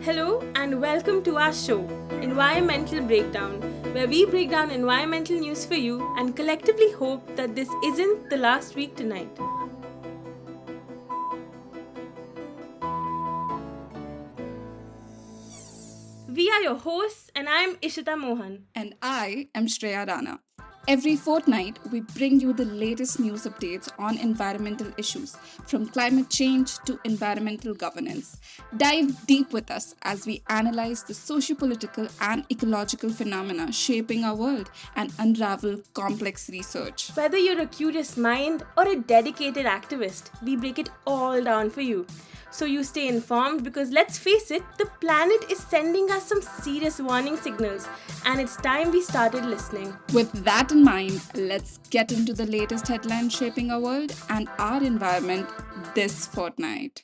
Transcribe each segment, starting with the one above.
Hello and welcome to our show, Environmental Breakdown, where we break down environmental news for you and collectively hope that this isn't the last week tonight. We are your hosts, and I'm Ishita Mohan. And I am Shreya Rana. Every fortnight, we bring you the latest news updates on environmental issues, from climate change to environmental governance. Dive deep with us as we analyze the socio-political and ecological phenomena shaping our world and unravel complex research. Whether you're a curious mind or a dedicated activist, we break it all down for you. So you stay informed because let's face it, the planet is sending us some serious warning signals and it's time we started listening. With that in mind, let's get into the latest headlines shaping our world and our environment this fortnight.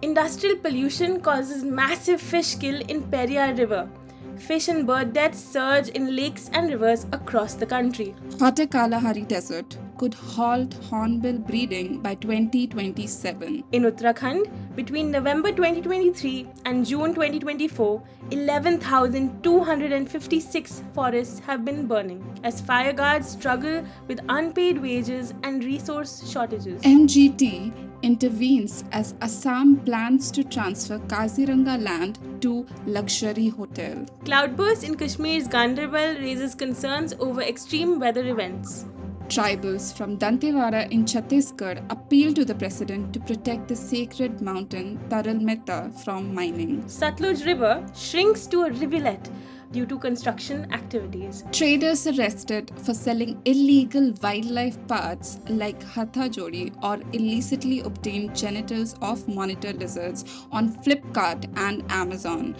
Industrial pollution causes massive fish kill in Periyar River. Fish and bird deaths surge in lakes and rivers across the country. Hotter Kalahari Desert could halt hornbill breeding by 2027. In Uttarakhand, between November 2023 and June 2024, 11,256 forests have been burning as fire guards struggle with unpaid wages and resource shortages. NGT intervenes as Assam plans to transfer Kaziranga land to luxury hotel. Cloudburst in Kashmir's Ganderbal raises concerns over extreme weather events. Tribals from Dantewada in Chhattisgarh appeal to the president to protect the sacred mountain Taral Mehta from mining. Satluj River shrinks to a rivulet due to construction activities. Traders arrested for selling illegal wildlife parts like hatha jodi or illicitly obtained genitals of monitor lizards on Flipkart and Amazon.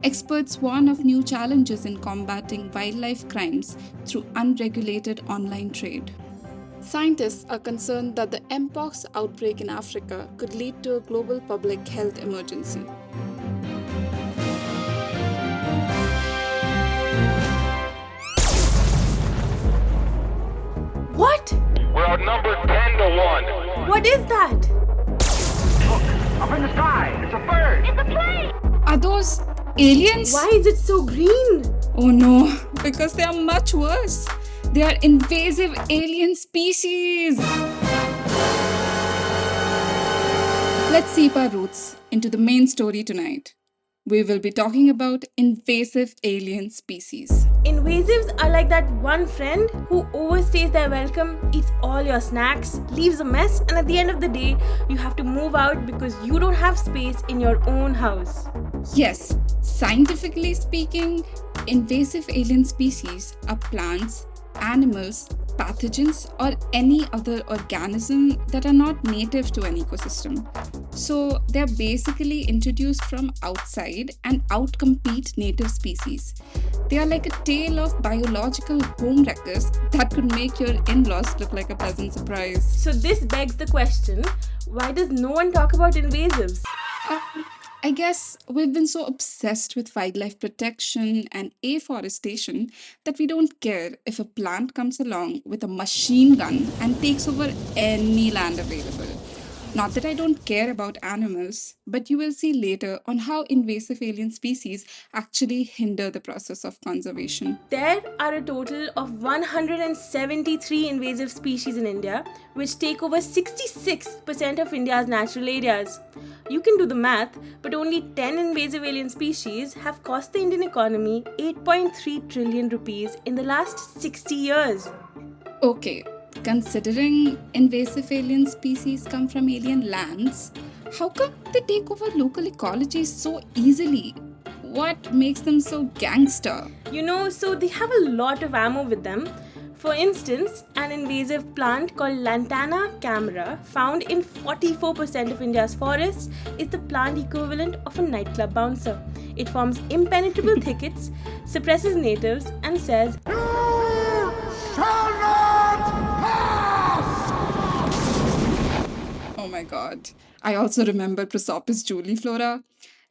Experts warn of new challenges in combating wildlife crimes through unregulated online trade. Scientists are concerned that the Mpox outbreak in Africa could lead to a global public health emergency. What? We're outnumbered 10 to 1. What is that? Look, up in the sky. It's a bird. It's a plane. Are those aliens? Why is it so green? Oh no, because they are much worse. They are invasive alien species. Let's seep our roots into the main story tonight. We will be talking about invasive alien species. Invasives are like that one friend who overstays their welcome, eats all your snacks, leaves a mess, and at the end of the day, you have to move out because you don't have space in your own house. Yes, scientifically speaking, invasive alien species are plants, animals, pathogens, or any other organism that are not native to an ecosystem. So they're basically introduced from outside and outcompete native species. They are like a tale of biological home wreckers that could make your in-laws look like a pleasant surprise. So this begs the question, why does no one talk about invasives? I guess we've been so obsessed with wildlife protection and afforestation that we don't care if a plant comes along with a machine gun and takes over any land available. Not that I don't care about animals, but you will see later on how invasive alien species actually hinder the process of conservation. There are a total of 173 invasive species in India, which take over 66% of India's natural areas. You can do the math, but only 10 invasive alien species have cost the Indian economy 8.3 trillion rupees in the last 60 years. Okay, considering invasive alien species come from alien lands, how come they take over local ecologies so easily? What makes them so gangster? So they have a lot of ammo with them. For instance, an invasive plant called Lantana camara, found in 44% of India's forests, is the plant equivalent of a nightclub bouncer. It forms impenetrable thickets, suppresses natives, and says, You shall not pass! Oh my god. I also remember Prosopis juliflora.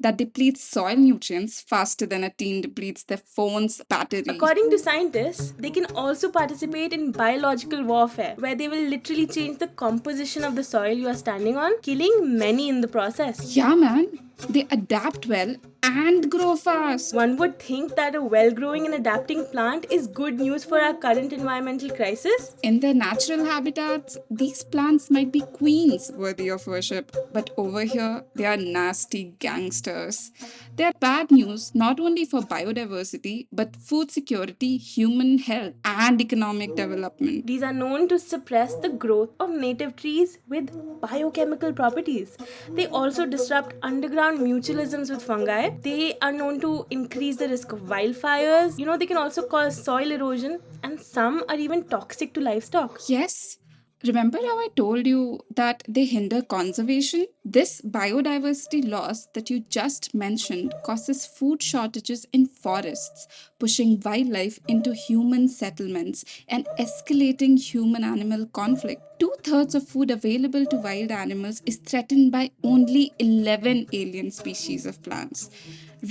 that depletes soil nutrients faster than a teen depletes their phone's battery. According to scientists, they can also participate in biological warfare, where they will literally change the composition of the soil you are standing on, killing many in the process. Yeah, man, they adapt well and grow fast. One would think that a well-growing and adapting plant is good news for our current environmental crisis. In their natural habitats, these plants might be queens worthy of worship, but over here, they are nasty gangsters. They are bad news not only for biodiversity, but food security, human health, and economic development. These are known to suppress the growth of native trees with biochemical properties. They also disrupt underground mutualisms with fungi. They are known to increase the risk of wildfires. They can also cause soil erosion, and some are even toxic to livestock. Yes. Remember how I told you that they hinder conservation? This biodiversity loss that you just mentioned causes food shortages in forests, pushing wildlife into human settlements and escalating human animal conflict. Two-thirds of food available to wild animals is threatened by only 11 alien species of plants.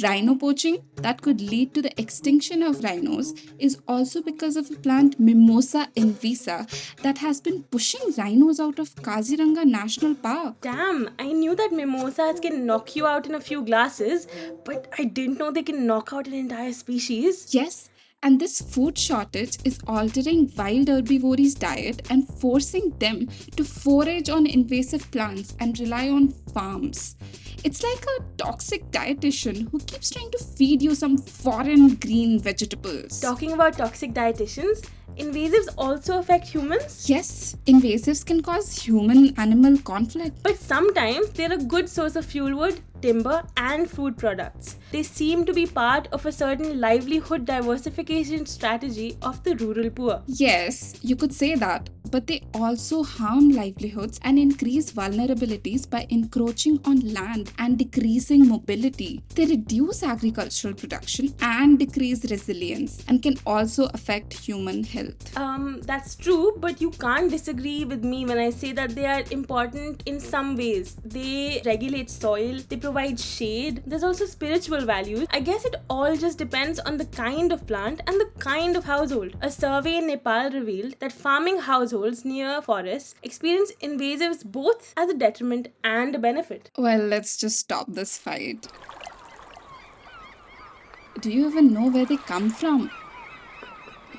Rhino poaching that could lead to the extinction of rhinos is also because of a plant Mimosa invisa that has been pushing rhinos out of Kaziranga National Park. Damn, I knew that mimosas can knock you out in a few glasses, but I didn't know they can knock out an entire species. Yes, and this food shortage is altering wild herbivories' diet and forcing them to forage on invasive plants and rely on farms. It's like a toxic dietitian who keeps trying to feed you some foreign green vegetables. Talking about toxic dietitians, invasives also affect humans? Yes, invasives can cause human-animal conflict. But sometimes they're a good source of fuel wood, timber, and food products. They seem to be part of a certain livelihood diversification strategy of the rural poor. Yes, you could say that. But they also harm livelihoods and increase vulnerabilities by encroaching on land and decreasing mobility. They reduce agricultural production and decrease resilience and can also affect human health. That's true, but you can't disagree with me when I say that they are important in some ways. They regulate soil, they provide shade, there's also spiritual values. I guess it all just depends on the kind of plant and the kind of household. A survey in Nepal revealed that farming households near forests experience invasives both as a detriment and a benefit. Well, let's just stop this fight. Do you even know where they come from?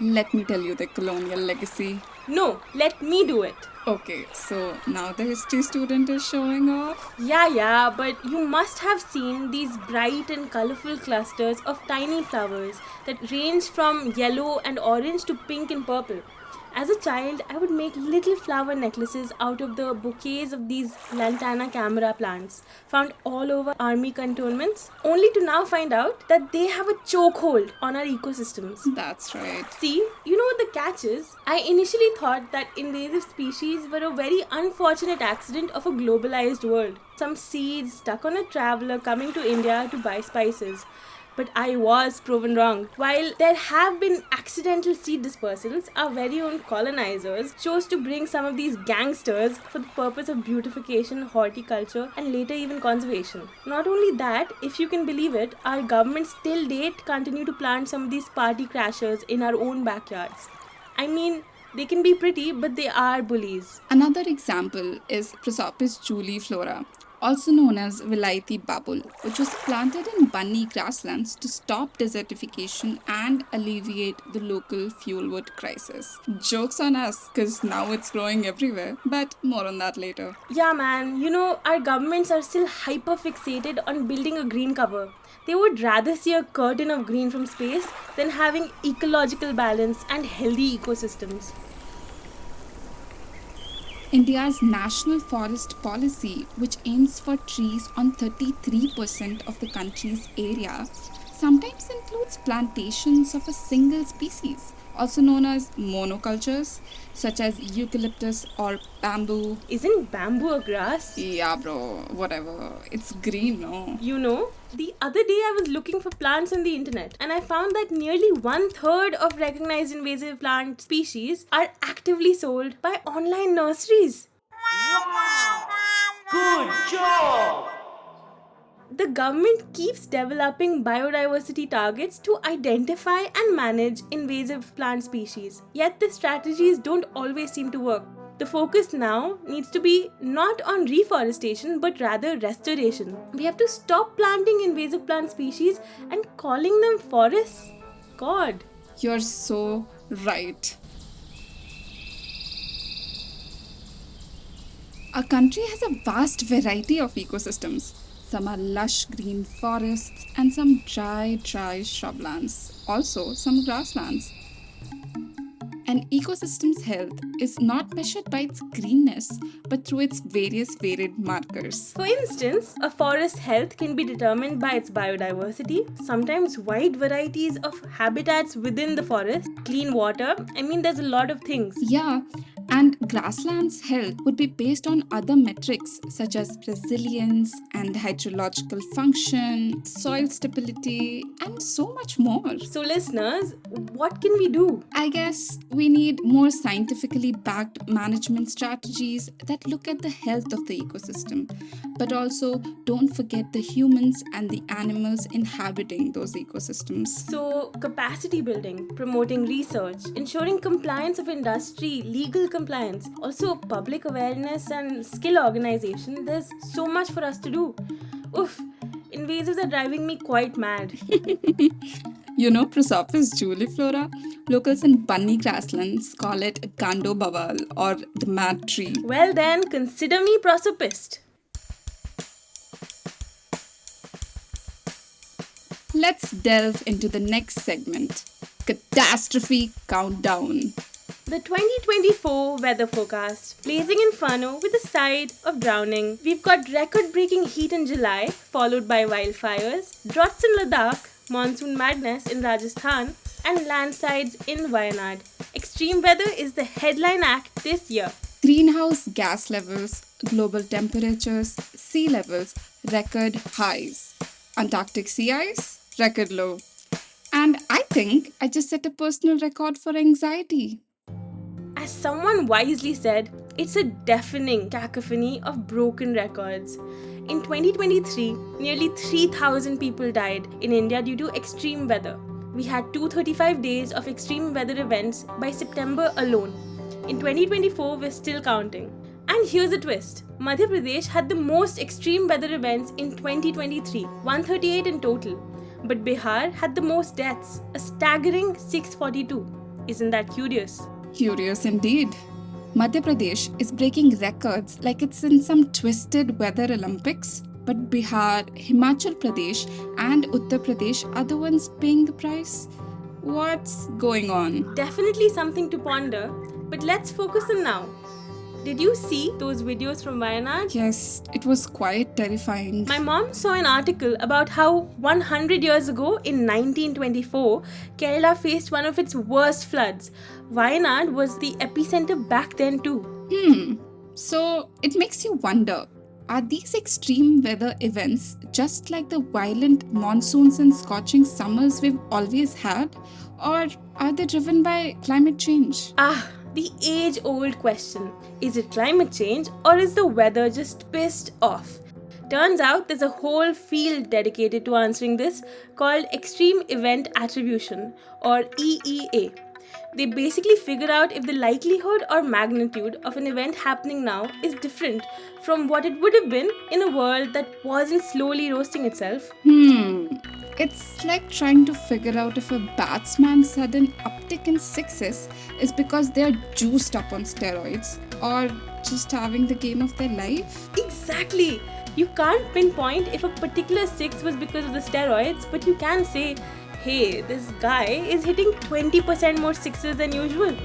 Let me tell you their colonial legacy. No, let me do it. Okay, so now the history student is showing off. Yeah, but you must have seen these bright and colorful clusters of tiny flowers that range from yellow and orange to pink and purple. As a child, I would make little flower necklaces out of the bouquets of these lantana camera plants found all over army cantonments, only to now find out that they have a chokehold on our ecosystems. That's right. See, you know what the catch is? I initially thought that invasive species were a very unfortunate accident of a globalized world. Some seeds stuck on a traveler coming to India to buy spices. But I was proven wrong. While there have been accidental seed dispersals, our very own colonizers chose to bring some of these gangsters for the purpose of beautification, horticulture, and later even conservation. Not only that, if you can believe it, our governments till date continue to plant some of these party crashers in our own backyards. I mean, they can be pretty, but they are bullies. Another example is Prosopis juliflora, also known as Vilaiti babul, which was planted in bunny grasslands to stop desertification and alleviate the local fuel wood crisis. Joke's on us, because now it's growing everywhere, but more on that later. Yeah, man, our governments are still hyper fixated on building a green cover. They would rather see a curtain of green from space than having ecological balance and healthy ecosystems. India's National Forest Policy, which aims for trees on 33% of the country's area, sometimes includes plantations of a single species, also known as monocultures, such as eucalyptus or bamboo. Isn't bamboo a grass? Yeah, bro, whatever. It's green, no? The other day I was looking for plants on the internet and I found that nearly 1/3 of recognized invasive plant species are actively sold by online nurseries. Wow! Good job! The government keeps developing biodiversity targets to identify and manage invasive plant species, yet the strategies don't always seem to work. The focus now needs to be not on reforestation but rather restoration. We have to stop planting invasive plant species and calling them forests. God. You're so right. Our country has a vast variety of ecosystems. Some are lush green forests and some dry shrublands. Also, some grasslands. An ecosystem's health is not measured by its greenness, but through its various varied markers. For instance, a forest's health can be determined by its biodiversity, sometimes wide varieties of habitats within the forest, clean water. There's a lot of things. Yeah, and grassland's health would be based on other metrics such as resilience and hydrological function, soil stability, and so much more. So, listeners, what can we do? I guess we need more scientifically backed management strategies that look at the health of the ecosystem, but also don't forget the humans and the animals inhabiting those ecosystems. So, capacity building, promoting research, ensuring compliance of industry, legal compliance, also public awareness and skill organization. There's so much for us to do. Oof, invasives are driving me quite mad. You know Prosopis juliflora? Locals in Bunny grasslands call it Gando Bawal or the mad tree. Well then, consider me prosopist. Let's delve into the next segment, Catastrophe Countdown. The 2024 weather forecast. Blazing inferno with a side of drowning. We've got record-breaking heat in July, followed by wildfires, droughts in Ladakh, monsoon madness in Rajasthan, and landslides in Wayanad. Extreme weather is the headline act this year. Greenhouse gas levels, global temperatures, sea levels, record highs. Antarctic sea ice, record low. And I think I just set a personal record for anxiety. As someone wisely said, it's a deafening cacophony of broken records. In 2023, nearly 3,000 people died in India due to extreme weather. We had 235 days of extreme weather events by September alone. In 2024, we're still counting. And here's a twist. Madhya Pradesh had the most extreme weather events in 2023, 138 in total. But Bihar had the most deaths, a staggering 642. Isn't that curious? Curious indeed. Madhya Pradesh is breaking records like it's in some twisted weather Olympics, but Bihar, Himachal Pradesh, and Uttar Pradesh are the ones paying the price. What's going on? Definitely something to ponder, but let's focus on now. Did you see those videos from Wayanad? Yes, it was quite terrifying. My mom saw an article about how 100 years ago in 1924, Kerala faced one of its worst floods. Wayanad was the epicenter back then too. So it makes you wonder, are these extreme weather events just like the violent monsoons and scorching summers we've always had? Or are they driven by climate change? The age-old question. Is it climate change or is the weather just pissed off? Turns out there's a whole field dedicated to answering this called Extreme Event Attribution or EEA. They basically figure out if the likelihood or magnitude of an event happening now is different from what it would have been in a world that wasn't slowly roasting itself. It's like trying to figure out if a batsman's sudden uptick in sixes is because they're juiced up on steroids or just having the game of their life. Exactly! You can't pinpoint if a particular six was because of the steroids, but you can say, hey, this guy is hitting 20% more sixes than usual.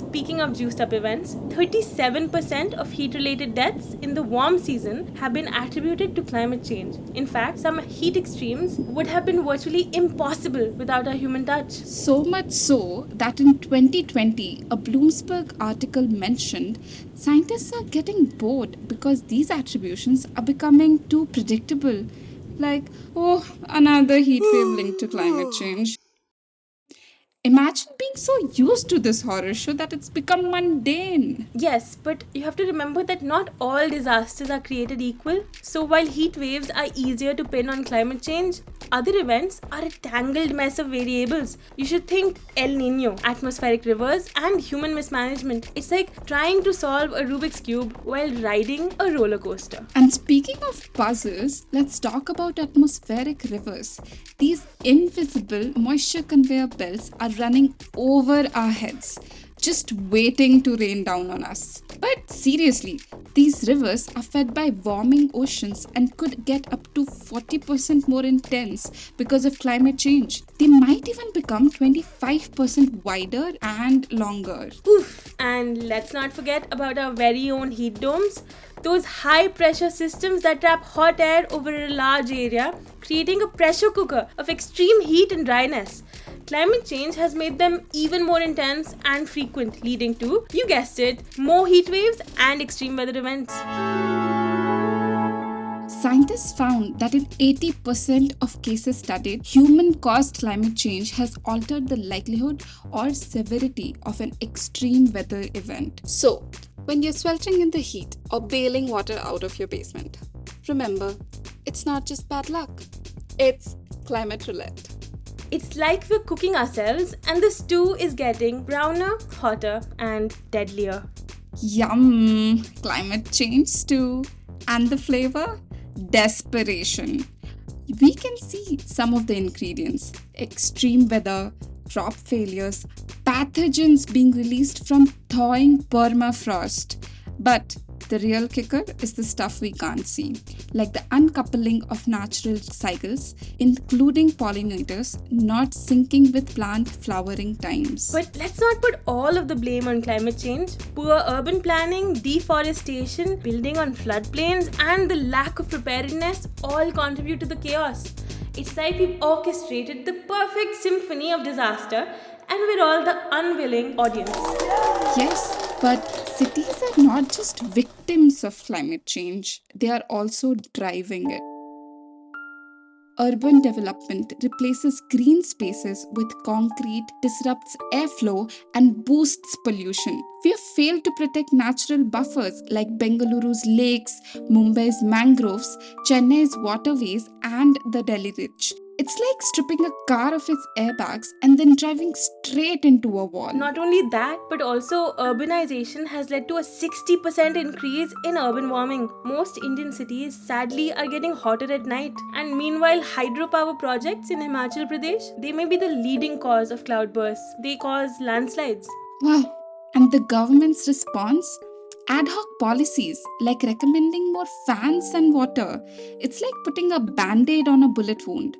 Speaking of juiced up events, 37% of heat-related deaths in the warm season have been attributed to climate change. In fact, some heat extremes would have been virtually impossible without a human touch. So much so that in 2020, a Bloomberg article mentioned scientists are getting bored because these attributions are becoming too predictable. Like, oh, another heat wave linked to climate change. Imagine being so used to this horror show that it's become mundane. Yes, but you have to remember that not all disasters are created equal. So while heat waves are easier to pin on climate change, other events are a tangled mess of variables. You should think El Nino, atmospheric rivers, and human mismanagement. It's like trying to solve a Rubik's Cube while riding a roller coaster. And speaking of puzzles, let's talk about atmospheric rivers. These invisible moisture conveyor belts are running over our heads, just waiting to rain down on us. But seriously, these rivers are fed by warming oceans and could get up to 40% more intense because of climate change. They might even become 25% wider and longer. Oof! And let's not forget about our very own heat domes. Those high pressure systems that trap hot air over a large area, creating a pressure cooker of extreme heat and dryness. Climate change has made them even more intense and frequent, leading to, you guessed it, more heat waves and extreme weather events. Scientists found that in 80% of cases studied, human-caused climate change has altered the likelihood or severity of an extreme weather event. So, when you're sweltering in the heat or bailing water out of your basement, remember, it's not just bad luck, it's climate roulette. It's like we're cooking ourselves and the stew is getting browner, hotter, and deadlier. Yum! Climate change stew. And the flavor? Desperation. We can see some of the ingredients: extreme weather, crop failures, pathogens being released from thawing permafrost. But the real kicker is the stuff we can't see, like the uncoupling of natural cycles, including pollinators not syncing with plant flowering times. But let's not put all of the blame on climate change. Poor urban planning, deforestation, building on floodplains, and the lack of preparedness all contribute to the chaos. It's like we've orchestrated the perfect symphony of disaster and we're all the unwilling audience. Yes, but cities are not just victims of climate change, they are also driving it. Urban development replaces green spaces with concrete, disrupts airflow, and boosts pollution. We have failed to protect natural buffers like Bengaluru's lakes, Mumbai's mangroves, Chennai's waterways, and the Delhi Ridge. It's like stripping a car of its airbags and then driving straight into a wall. Not only that, but also urbanization has led to a 60% increase in urban warming. Most Indian cities sadly are getting hotter at night. And meanwhile, hydropower projects in Himachal Pradesh, they may be the leading cause of cloudbursts. They cause landslides. Wow. And the government's response? Ad hoc policies like recommending more fans and water. It's like putting a band-aid on a bullet wound.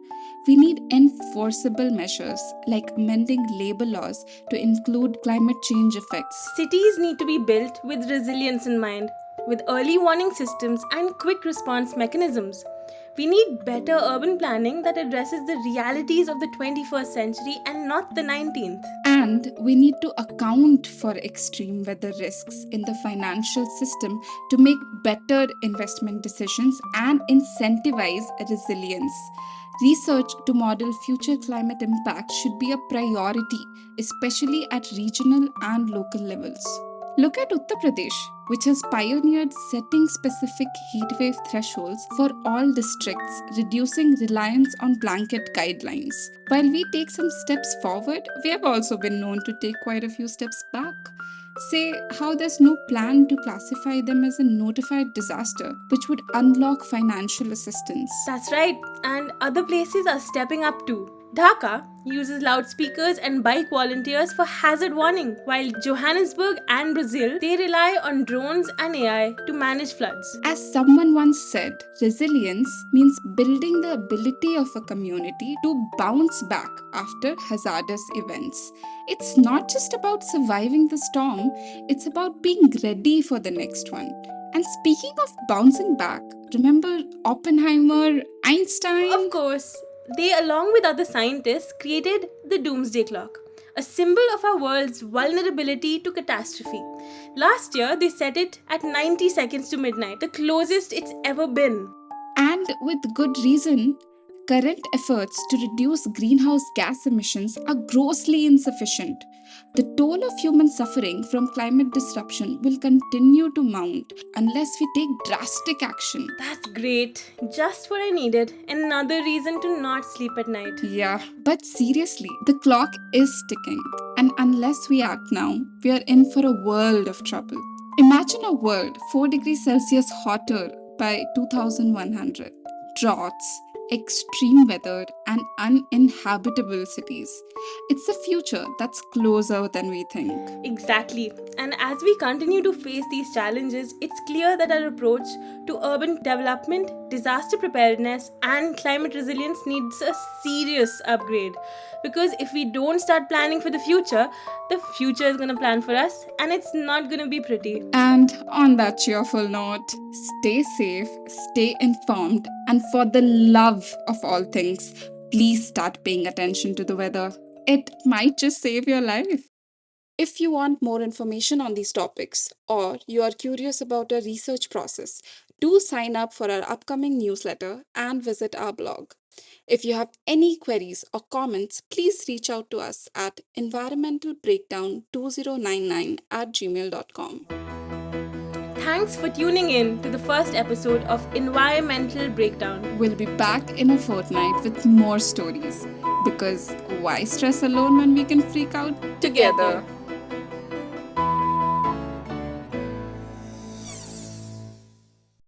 We need enforceable measures like amending labor laws to include climate change effects. Cities need to be built with resilience in mind, with early warning systems and quick response mechanisms. We need better urban planning that addresses the realities of the 21st century and not the 19th. And we need to account for extreme weather risks in the financial system to make better investment decisions and incentivize resilience. Research to model future climate impact should be a priority, especially at regional and local levels. Look at Uttar Pradesh, which has pioneered setting specific heatwave thresholds for all districts, reducing reliance on blanket guidelines. While we take some steps forward, we have also been known to take quite a few steps back. Say how there's no plan to classify them as a notified disaster, which would unlock financial assistance. That's right, and other places are stepping up too. Dhaka uses loudspeakers and bike volunteers for hazard warning, while Johannesburg and Brazil, they rely on drones and AI to manage floods. As someone once said, resilience means building the ability of a community to bounce back after hazardous events. It's not just about surviving the storm, it's about being ready for the next one. And speaking of bouncing back, remember Oppenheimer, Einstein? Of course, they, along with other scientists, created the doomsday clock, a symbol of our world's vulnerability to catastrophe. Last year, they set it at 90 seconds to midnight, the closest it's ever been. And with good reason. current efforts to reduce greenhouse gas emissions are grossly insufficient. The toll of human suffering from climate disruption will continue to mount unless we take drastic action. That's great. Just what I needed. Another reason to not sleep at night. Yeah, but seriously, the clock is ticking, and unless we act now, we are in for a world of trouble. Imagine a world 4 degrees Celsius hotter by 2100. Droughts, extreme weather, and uninhabitable cities. It's a future that's closer than we think. Exactly. And as we continue to face these challenges, it's clear that our approach to urban development, disaster preparedness, and climate resilience needs a serious upgrade. Because if we don't start planning for the future is going to plan for us, and it's not going to be pretty. And on that cheerful note, stay safe, stay informed, and for the love of all things, please start paying attention to the weather. It might just save your life. If you want more information on these topics or you are curious about our research process, do sign up for our upcoming newsletter and visit our blog. If you have any queries or comments, please reach out to us at environmentalbreakdown2099@gmail.com. Thanks for tuning in to the first episode of Environmental Breakdown. We'll be back in a fortnight with more stories. Because why stress alone when we can freak out together?